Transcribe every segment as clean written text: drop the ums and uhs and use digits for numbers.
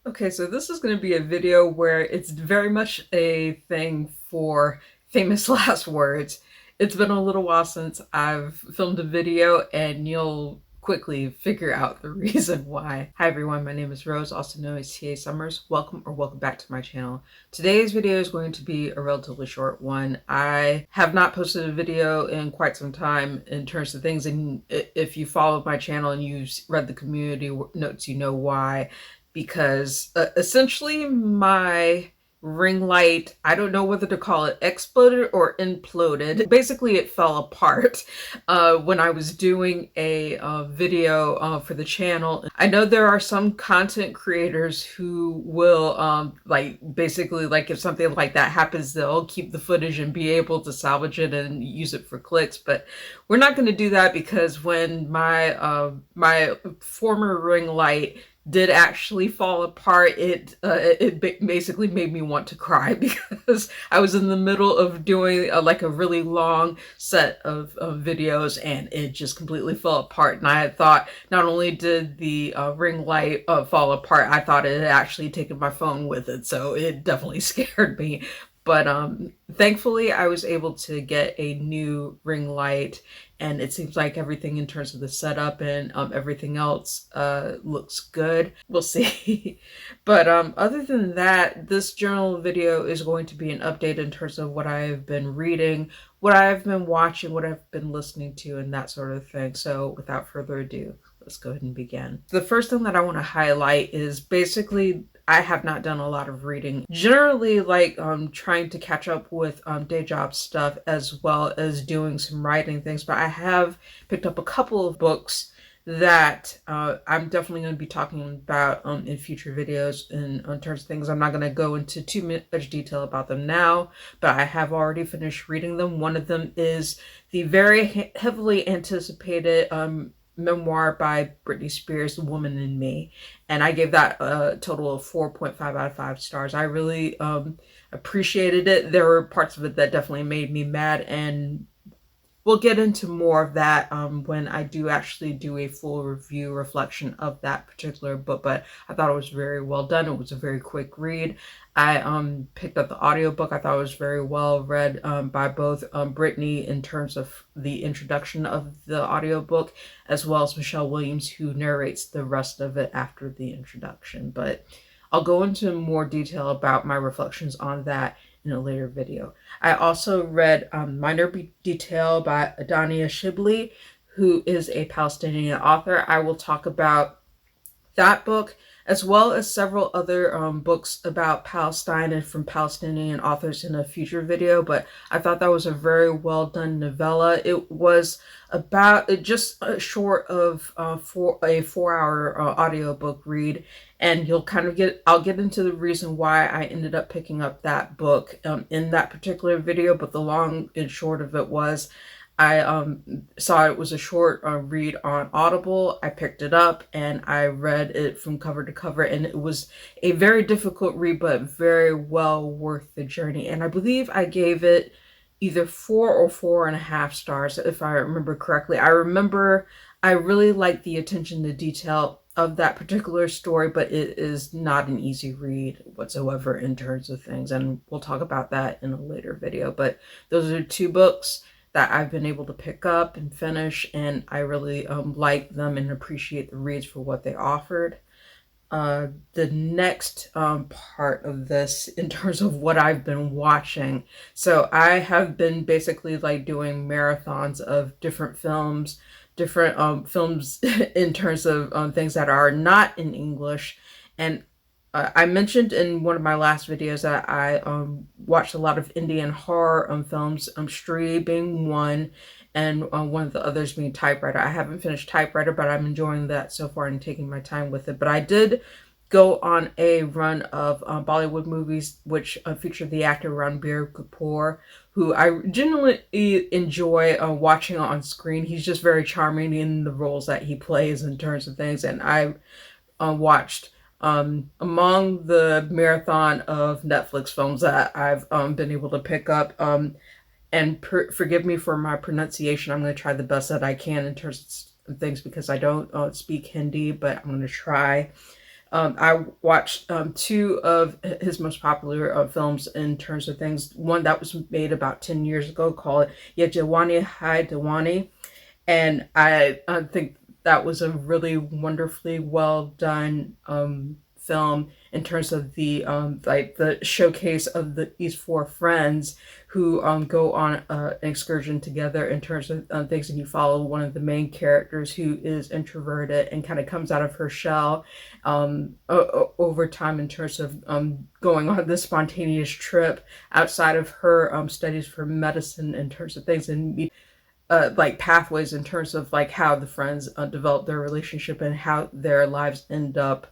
Okay, so this is going to be a video where it's very much a thing for famous last words. It's been a little while since I've filmed a video, and you'll quickly figure out the reason why. Hi everyone, my name is Rose, also known as TA Summers. Welcome back to my channel. Today's video is going to be a relatively short one. I have not posted a video in quite some time in terms of things, and if you follow my channel and you've read the community notes, you know why. Because essentially my ring light, I don't know whether to call it exploded or imploded. Basically, it fell apart when I was doing a video for the channel. I know there are some content creators who will basically if something like that happens, they'll keep the footage and be able to salvage it and use it for clicks. But we're not going to do that, because when my former ring light did actually fall apart, it basically made me want to cry, because I was in the middle of doing a really long set of videos, and it just completely fell apart. And I had thought not only did the ring light fall apart, I thought it had actually taken my phone with it, so it definitely scared me. But thankfully, I was able to get a new ring light, and it seems like everything in terms of the setup and everything else looks good. We'll see. But other than that, this journal video is going to be an update in terms of what I've been reading, what I've been watching, what I've been listening to, and that sort of thing. So without further ado, let's go ahead and begin. The first thing that I want to highlight is basically I have not done a lot of reading. Generally, trying to catch up with day job stuff, as well as doing some writing things. But I have picked up a couple of books that I'm definitely going to be talking about in future videos. In terms of things, I'm not going to go into too much detail about them now, but I have already finished reading them. One of them is the very heavily anticipated memoir by Britney Spears, The Woman in Me, and I gave that a total of 4.5 out of 5 stars. I really appreciated it. There were parts of it that definitely made me mad, and we'll get into more of that when I do actually do a full review reflection of that particular book. But I thought it was very well done. It was a very quick read. I picked up the audiobook. I thought it was very well read by both Brittany in terms of the introduction of the audiobook, as well as Michelle Williams, who narrates the rest of it after the introduction. But I'll go into more detail about my reflections on that in a later video. I also read Minor Detail by Adania Shibli, who is a Palestinian author. I will talk about that book, as well as several other books about Palestine and from Palestinian authors, in a future video. But I thought that was a very well done novella. It was about just short of for a 4-hour audiobook read, and I'll get into the reason why I ended up picking up that book in that particular video. But the long and short of it was, I saw it was a short read on Audible. I picked it up and I read it from cover to cover, and it was a very difficult read, but very well worth the journey. And I believe I gave it either 4 or 4.5 stars, if I remember correctly. I remember I really liked the attention to detail of that particular story, but it is not an easy read whatsoever in terms of things, and we'll talk about that in a later video. But those are 2 books that I've been able to pick up and finish, and I really like them and appreciate the reads for what they offered. The next part of this, in terms of what I've been watching, so I have been basically doing marathons of different films in terms of things that are not in English. And I mentioned in one of my last videos that I watched a lot of Indian horror films, Stree being one, and one of the others being Typewriter. I haven't finished Typewriter, but I'm enjoying that so far and taking my time with it. But I did go on a run of Bollywood movies, which feature the actor Ranbir Kapoor, who I genuinely enjoy watching on screen. He's just very charming in the roles that he plays in terms of things. And I watched among the marathon of Netflix films that I've been able to pick up. And forgive me for my pronunciation. I'm going to try the best that I can in terms of things, because I don't speak Hindi, but I'm going to try. I watched two of his most popular films in terms of things. One that was made about 10 years ago called Ye Jawani Hai Dawani. And I think that was a really wonderfully well done film in terms of the like the showcase of these four friends who go on an excursion together in terms of things, and you follow one of the main characters who is introverted and kind of comes out of her shell over time in terms of going on this spontaneous trip outside of her studies for medicine in terms of things, and like pathways in terms of like how the friends develop their relationship and how their lives end up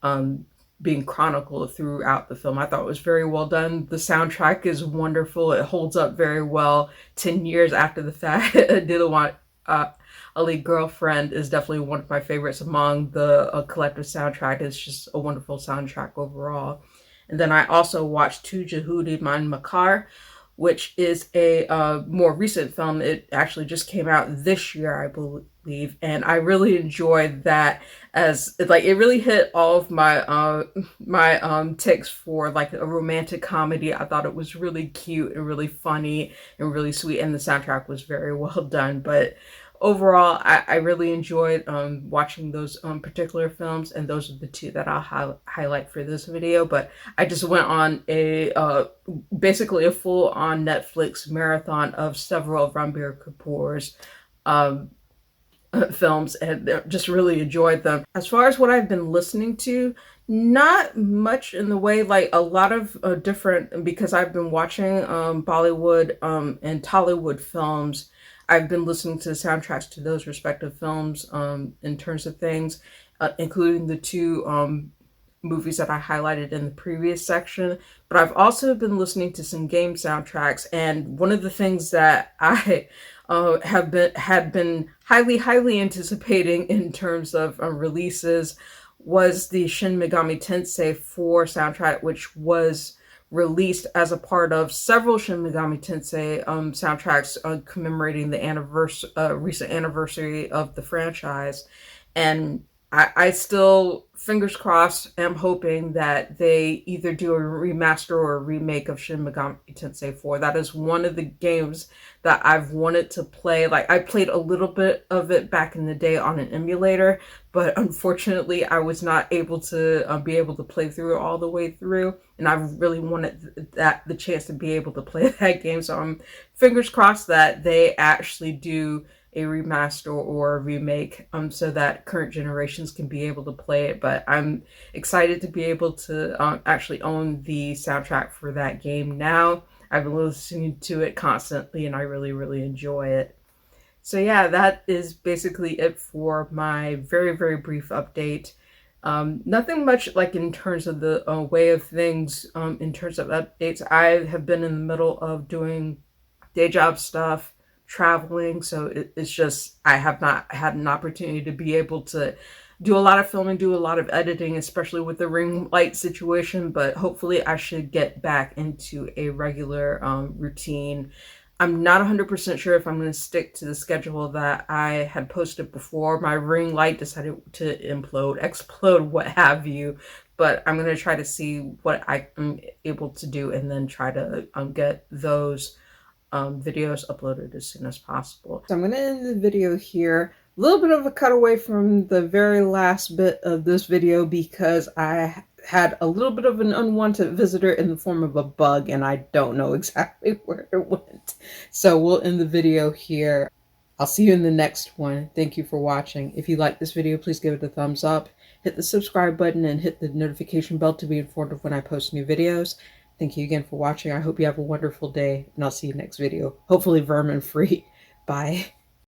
um, being chronicled throughout the film. I thought it was very well done. The soundtrack is wonderful. It holds up very well 10 years after the fact. Dilawant Ali Girlfriend is definitely one of my favorites among the collective soundtrack. It's just a wonderful soundtrack overall. And then I also watched Tu Jahudi Man Makar, which is a more recent film. It actually just came out this year, I believe, and I really enjoyed that. As like it really hit all of my ticks for like a romantic comedy. I thought it was really cute and really funny and really sweet, and the soundtrack was very well done. But overall, I really enjoyed watching those particular films, and those are the two that I'll highlight for this video. But I just went on a basically a full-on Netflix marathon of several of Ranbir Kapoor's um, films, and just really enjoyed them. As far as what I've been listening to, not much in the way, like a lot of different, because I've been watching Bollywood and Tollywood films. I've been listening to the soundtracks to those respective films in terms of things, including the two movies that I highlighted in the previous section. But I've also been listening to some game soundtracks, and one of the things that I had been highly anticipating in terms of releases was the Shin Megami Tensei 4 soundtrack, which was released as a part of several Shin Megami Tensei soundtracks commemorating the recent anniversary of the franchise. And I still, fingers crossed, am hoping that they either do a remaster or a remake of Shin Megami Tensei 4. That is one of the games that I've wanted to play. Like, I played a little bit of it back in the day on an emulator, but unfortunately I was not able to be able to play through it all the way through. And I really wanted the chance to be able to play that game. So I'm fingers crossed that they actually do a remaster or a remake so that current generations can be able to play it. But I'm excited to be able to actually own the soundtrack for that game now. I've been listening to it constantly and I really enjoy it. So yeah, that is basically it for my very brief update. Nothing much like in terms of the way of things in terms of updates. I have been in the middle of doing day job stuff, traveling, so it's just I have not had an opportunity to be able to do a lot of filming, do a lot of editing, especially with the ring light situation. But hopefully I should get back into a regular routine. I'm not 100% sure if I'm going to stick to the schedule that I had posted before. My ring light decided to implode, explode, what have you. But I'm going to try to see what I am able to do and then try to get those videos uploaded as soon as possible. So I'm going to end the video here. A little bit of a cutaway from the very last bit of this video because I had a little bit of an unwanted visitor in the form of a bug and I don't know exactly where it went. So we'll end the video here. I'll see you in the next one. Thank you for watching. If you like this video, please give it a thumbs up, hit the subscribe button, and hit the notification bell to be informed of when I post new videos. Thank you again for watching. I hope you have a wonderful day, and I'll see you next video. Hopefully vermin free. Bye.